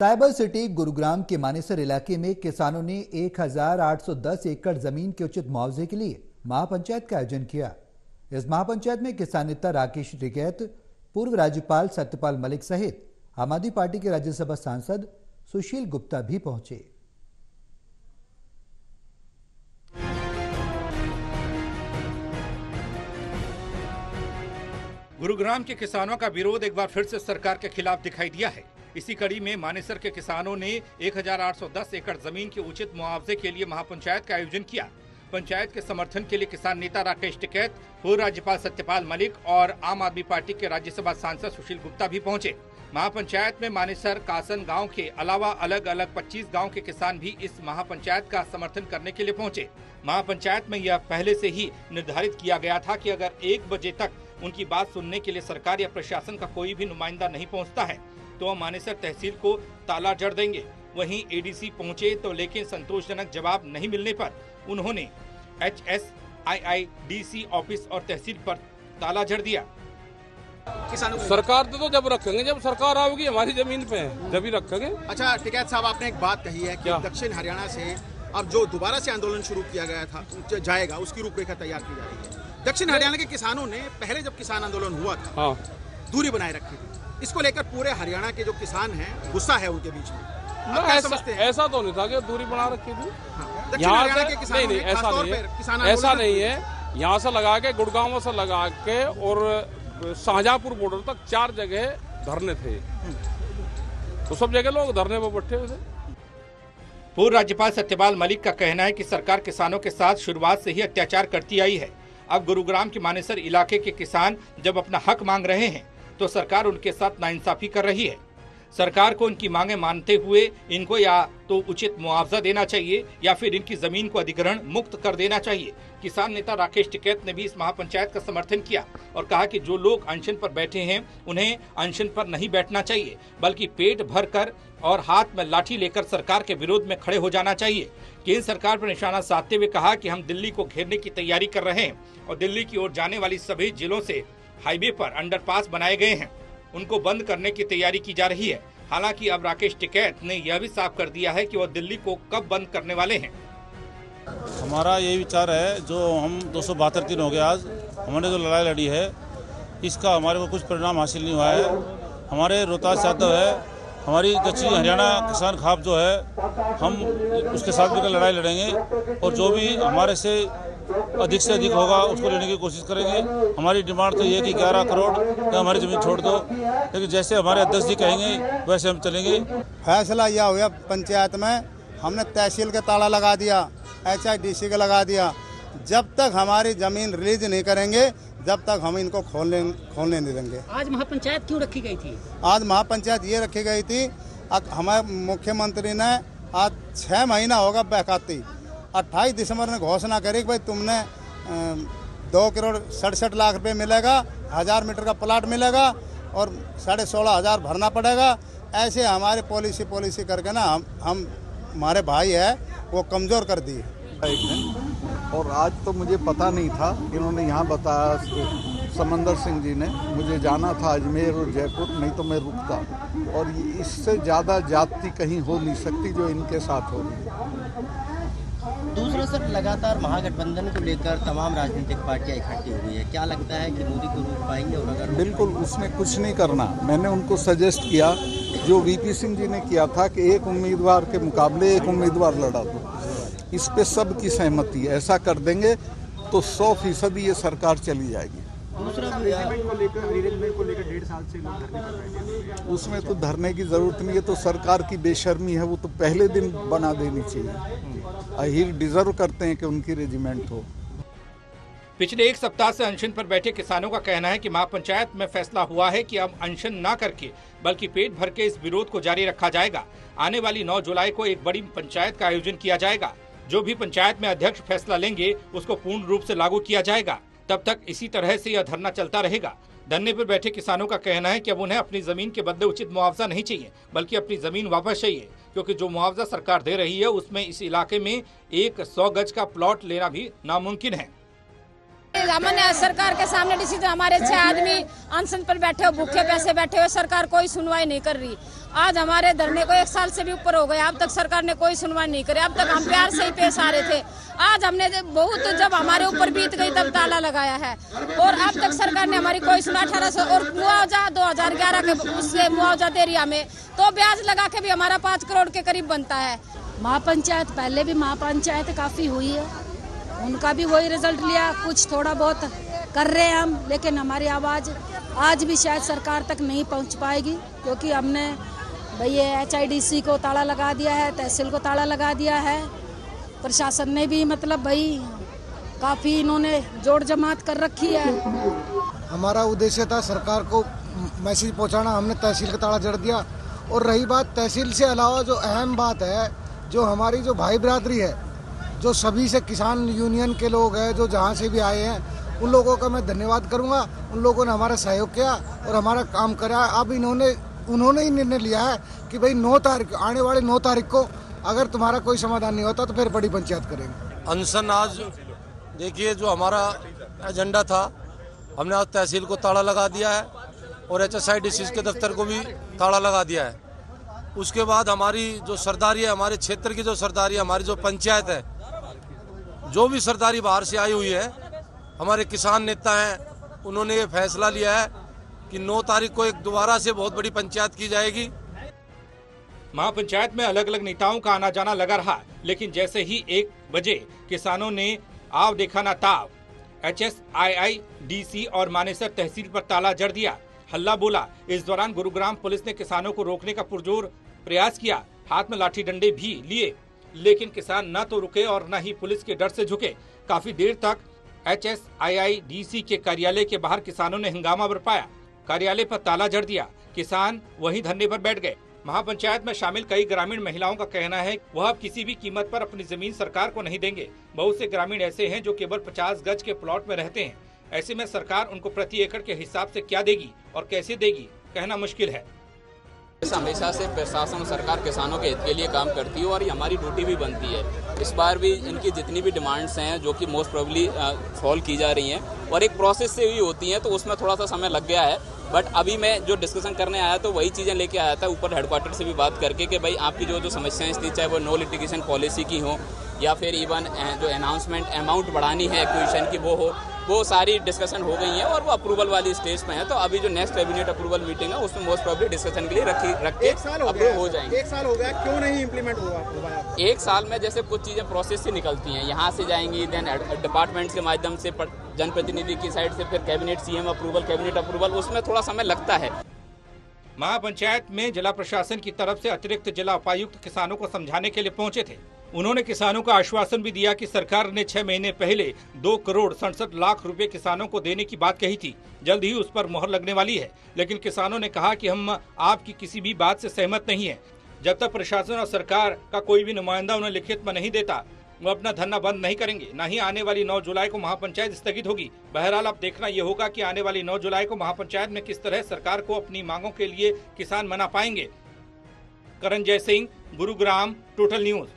Cyber city Gurugram के मानेसर इलाके में किसानों ने 1810 एकड़ जमीन के उचित मुआवजे के लिए महापंचायत का आयोजन किया। इस महापंचायत में किसान नेता राकेश टिकैत, पूर्व राज्यपाल सत्यपाल मलिक सहित आम आदमी पार्टी के राज्यसभा सांसद सुशील गुप्ता भी पहुंचे। गुरुग्राम के किसानों का विरोध एक बार फिर से सरकार के खिलाफ दिखाई दिया है। इसी कड़ी में मानेसर के किसानों ने 1810 एकड़ जमीन के उचित मुआवजे के लिए महापंचायत का आयोजन किया। पंचायत के समर्थन के लिए किसान नेता राकेश टिकैत, पूर्व राज्यपाल सत्यपाल मलिक और आम आदमी पार्टी के राज्यसभा सांसद सुशील गुप्ता भी पहुंचे। महापंचायत में मानेसर कासन गांव के अलावा अलग अलग 25 गांव के किसान भी इस महापंचायत का समर्थन करने के लिए पहुंचे। महापंचायत में यह पहले से ही निर्धारित किया गया था कि अगर 1 बजे तक उनकी बात सुनने के लिए सरकार या प्रशासन का कोई भी नुमाइंदा नहीं पहुंचता है तो मानेसर तहसील को ताला जड़ देंगे। वहीं एडीसी पहुंचे तो लेकिन संतोषजनक जवाब नहीं मिलने पर उन्होंने HSIIDC ऑफिस और तहसील पर ताला जड़ दिया। सरकार तो जब रखेंगे, जब सरकार आएगी हमारी जमीन पे जब ही रखेंगे। अच्छा टिकैत साहब, आपने एक बात कही है कि दक्षिण हरियाणा से अब जो दोबारा से आंदोलन शुरू किया गया था जाएगा, उसकी रूपरेखा तैयार की जा रही है। दक्षिण हरियाणा के किसानों ने पहले जब किसान आंदोलन हुआ था दूरी बनाए रखी थी। इसको लेकर पूरे हरियाणा के जो किसान हैं गुस्सा है उनके बीच में। ऐसा तो नहीं था कि दूरी बना रखी थी। दक्षिण हरियाणा के किसानों ने खासतौर पर किसान ऐसा नहीं है। यहाँ से लगा के गुड़गांव से लगा के और शाहजहांपुर बॉर्डर तक 4 जगह धरने थे, तो सब जगह लोग धरने पर बैठे हुए थे। पूर्व राज्यपाल सत्यपाल मलिक का कहना है कि सरकार किसानों के साथ शुरुआत से ही अत्याचार करती आई है। अब गुरुग्राम के मानेसर इलाके के किसान जब अपना हक मांग रहे हैं तो सरकार उनके साथ नाइंसाफी कर रही है। सरकार को इनकी मांगे मानते हुए इनको या तो उचित मुआवजा देना चाहिए या फिर इनकी जमीन को अधिग्रहण मुक्त कर देना चाहिए। किसान नेता राकेश टिकैत ने भी इस महापंचायत का समर्थन किया और कहा कि जो लोग अनशन पर बैठे हैं उन्हें अनशन पर नहीं बैठना चाहिए, बल्कि पेट भर कर और हाथ में लाठी लेकर सरकार के विरोध में खड़े हो जाना चाहिए। केंद्र सरकार पर निशाना साधते हुए कहा कि हम दिल्ली को घेरने की तैयारी कर रहे हैं और दिल्ली की ओर जाने वाली सभी जिलों से हाईवे पर अंडरपास बनाए गए हैं, उनको बंद करने की तय्यारी की जा रही है। हालांकि अब राकेश टिकैत ने यह भी साफ कर दिया है कि वह दिल्ली को कब बंद करने वाले हैं। हमारा यही विचार है, जो हम 272 दिन हो गए आज हमने जो लड़ाई लड़ी है इसका हमारे को कुछ परिणाम हासिल नहीं हुआ है। हमारे रोहतास यादव है, हमारी दक्षिण हरियाणा किसान खाप जो है, हम उसके साथ भी लड़ाई लड़ेंगे और जो भी हमारे से अधिक होगा उसको लेने की कोशिश करेंगे। हमारी डिमांड तो ये कि 11 करोड़ हमारी ज़मीन छोड़ दो, लेकिन जैसे हमारे अध्यक्ष जी कहेंगे वैसे हम चलेंगे। फैसला यह हुआ पंचायत में, हमने तहसील का ताला लगा दिया, HIDC का लगा दिया। जब तक हमारी ज़मीन रिलीज नहीं करेंगे जब तक हम इनको खोलने नहीं देंगे। आज महापंचायत क्यों रखी गई थी? आज महापंचायत ये रखी गई थी, हमारे मुख्यमंत्री ने आज 6 महीना होगा बहकाती 28 दिसंबर ने घोषणा करी कि भाई तुमने 2 करोड़ 67 लाख रुपए मिलेगा, 1000 मीटर का प्लाट मिलेगा और 16,500 भरना पड़ेगा। ऐसे हमारे पॉलिसी करके ना हम हमारे भाई है वो कमज़ोर कर दिए। और आज तो मुझे पता नहीं था, इन्होंने यहाँ बताया समंदर सिंह जी ने, मुझे जाना था अजमेर और जयपुर, नहीं तो मैं रुकता। और इससे ज़्यादा जाति कहीं हो नहीं सकती जो इनके साथ हो रही है। दूसरा सर, लगातार महागठबंधन को लेकर तमाम राजनीतिक पार्टियां इकट्ठी हुई है, क्या लगता है कि मोदी को रोक पाएंगे? और अगर बिल्कुल उसमें कुछ नहीं करना, मैंने उनको सजेस्ट किया जो VP सिंह जी ने किया था कि एक उम्मीदवार के मुकाबले एक उम्मीदवार लड़ा दो। इस पे सबकी सहमति है, ऐसा कर देंगे तो 100% ये सरकार चली जाएगी। दूसरा को लेकर 1.5 साल से लोग धरने पर बैठे हैं। उसमें तो धरने की जरूरत नहीं है, तो सरकार की बेशर्मी है, वो तो पहले दिन बना देनी चाहिए। अहीर डिजर्व करते हैं कि उनकी रेजिमेंट हो। पिछले 1 सप्ताह से अनशन पर बैठे किसानों का कहना है कि महापंचायत में फैसला हुआ है कि अब अनशन न करके बल्कि पेट भर के इस विरोध को जारी रखा जाएगा। आने वाली 9 जुलाई को एक बड़ी पंचायत का आयोजन किया जाएगा। जो भी पंचायत में अध्यक्ष फैसला लेंगे उसको पूर्ण रूप से लागू किया जाएगा। तब तक इसी तरह से यह धरना चलता रहेगा। धरने पर बैठे किसानों का कहना है कि अब उन्हें अपनी जमीन के बदले उचित मुआवजा नहीं चाहिए, बल्कि अपनी जमीन वापस चाहिए, क्योंकि जो मुआवजा सरकार दे रही है उसमें इस इलाके में एक 100 गज का प्लॉट लेना भी नामुमकिन है। हमने सरकार के सामने डिसीजन, हमारे 6 आदमी अनशन पर बैठे हो, भूखे पैसे बैठे हुए, सरकार कोई सुनवाई नहीं कर रही। आज हमारे धरने को 1 साल से भी ऊपर हो गया, अब तक सरकार ने कोई सुनवाई नहीं करी। अब तक हम प्यार से ही पेश आ रहे थे। आज हमने बहुत जब हमारे ऊपर बीत गई तब ताला लगाया है और अब तक सरकार ने हमारी कोई सुना। 1800 और मुआवजा 2011 के उससे मुआवजा दे रही हमें, तो ब्याज लगा के भी हमारा 5 करोड़ के करीब बनता है। महापंचायत पहले भी महापंचायत काफी हुई है, उनका भी वही रिजल्ट लिया। कुछ थोड़ा बहुत कर रहे हैं हम, लेकिन हमारी आवाज आज भी शायद सरकार तक नहीं पहुंच पाएगी, क्योंकि हमने भाई ये HIDC को ताला लगा दिया है, तहसील को ताला लगा दिया है। प्रशासन ने भी मतलब भाई काफ़ी इन्होंने जोड़ जमात कर रखी है। हमारा उद्देश्य था सरकार को मैसेज पहुंचाना, हमने तहसील का ताला जड़ दिया। और रही बात तहसील से अलावा जो अहम बात है, जो हमारी जो भाई बिरादरी है, जो सभी से किसान यूनियन के लोग हैं, जो जहाँ से भी आए हैं, उन लोगों का मैं धन्यवाद करूँगा। उन लोगों ने हमारा सहयोग किया और हमारा काम करा। अब उन्होंने ही निर्णय लिया है कि भाई 9 तारीख आने वाले 9 तारीख को अगर तुम्हारा कोई समाधान नहीं होता तो फिर बड़ी पंचायत करेंगे। अनशन आज देखिए जो हमारा एजेंडा था, हमने आज तहसील को ताला लगा दिया है और HSIDC के दफ्तर को भी ताला लगा दिया है। उसके बाद हमारी जो सरदारी है, हमारे क्षेत्र की जो सरदारी है, हमारी जो पंचायत है, जो भी सरदारी बाहर से आई हुई है, हमारे किसान नेता हैं, उन्होंने ये फैसला लिया है कि 9 तारीख को एक दोबारा से बहुत बड़ी पंचायत की जाएगी। महापंचायत में अलग अलग नेताओं का आना जाना लगा रहा, लेकिन जैसे ही 1 बजे किसानों ने आव देखा ना ताव, HSIDC और मानेसर तहसील पर ताला जड़ दिया, हल्ला बोला। इस दौरान गुरुग्राम पुलिस ने किसानों को रोकने का पुरजोर प्रयास किया, हाथ में लाठी डंडे भी लिए, लेकिन किसान न तो रुके और न ही पुलिस के डर से झुके। काफी देर तक HSIDC के कार्यालय के बाहर किसानों ने हंगामा बरपाया, कार्यालय पर ताला जड़ दिया, किसान वहीं धरने पर बैठ गए। महापंचायत में शामिल कई ग्रामीण महिलाओं का कहना है वह अब किसी भी कीमत पर अपनी जमीन सरकार को नहीं देंगे। बहुत से ग्रामीण ऐसे हैं जो केवल 50 गज के प्लॉट में रहते हैं। ऐसे में सरकार उनको प्रति एकड़ के हिसाब से क्या देगी और कैसे देगी, कहना मुश्किल है। हमेशा से प्रशासन और सरकार किसानों के हित के लिए काम करती है और ये हमारी ड्यूटी भी बनती है। इस बार भी इनकी जितनी भी डिमांड्स हैं जो कि मोस्ट प्रोबेबली सॉल्व की जा रही हैं और एक प्रोसेस से हुई होती हैं, तो उसमें थोड़ा सा समय लग गया है। बट अभी मैं जो डिस्कशन करने आया तो वही चीज़ें लेके आया था ऊपर हेडक्वार्टर से भी बात करके कि भाई आपकी जो समस्याएं थी, चाहे वो नो लिटिगेशन पॉलिसी की हो या फिर इवन जो अनाउंसमेंट अमाउंट बढ़ानी है एक्विजिशन की वो सारी डिस्कशन हो गई है और वो अप्रूवल वाली स्टेज पे है। तो अभी जो नेक्स्ट कैबिनेट अप्रूवल मीटिंग है उसमें मोस्ट प्रोबेबली डिस्कशन के लिए रख के अप्रूव हो जाएंगे। 1 साल हो गया, क्यों नहीं इम्प्लीमेंट हुआ? 1 साल में जैसे कुछ चीज़ें प्रोसेस से निकलती हैं, यहाँ से जाएंगी, देन डिपार्टमेंट्स के माध्यम से जनप्रतिनिधि की साइड से, फिर cabinet CM approval, cabinet approval, उसमें थोड़ा समय लगता है। महापंचायत में जिला प्रशासन की तरफ से अतिरिक्त जिला उपायुक्त किसानों को समझाने के लिए पहुंचे थे। उन्होंने किसानों को आश्वासन भी दिया कि सरकार ने 6 महीने पहले 2 करोड़ 67 लाख रुपए किसानों को देने की बात कही थी, जल्द ही उस पर मोहर लगने वाली है। लेकिन किसानों ने कहा कि हम आपकी किसी भी बात से सहमत नहीं है। जब तक प्रशासन और सरकार का कोई भी नुमाइंदा उन्हें लिखित में नहीं देता, वो अपना धरना बंद नहीं करेंगे। न ही आने वाली 9 जुलाई को महापंचायत स्थगित होगी। बहरहाल अब देखना ये होगा कि आने वाली 9 जुलाई को महापंचायत में किस तरह सरकार को अपनी मांगों के लिए किसान मना पाएंगे। करण जय सिंह, गुरुग्राम, टोटल न्यूज।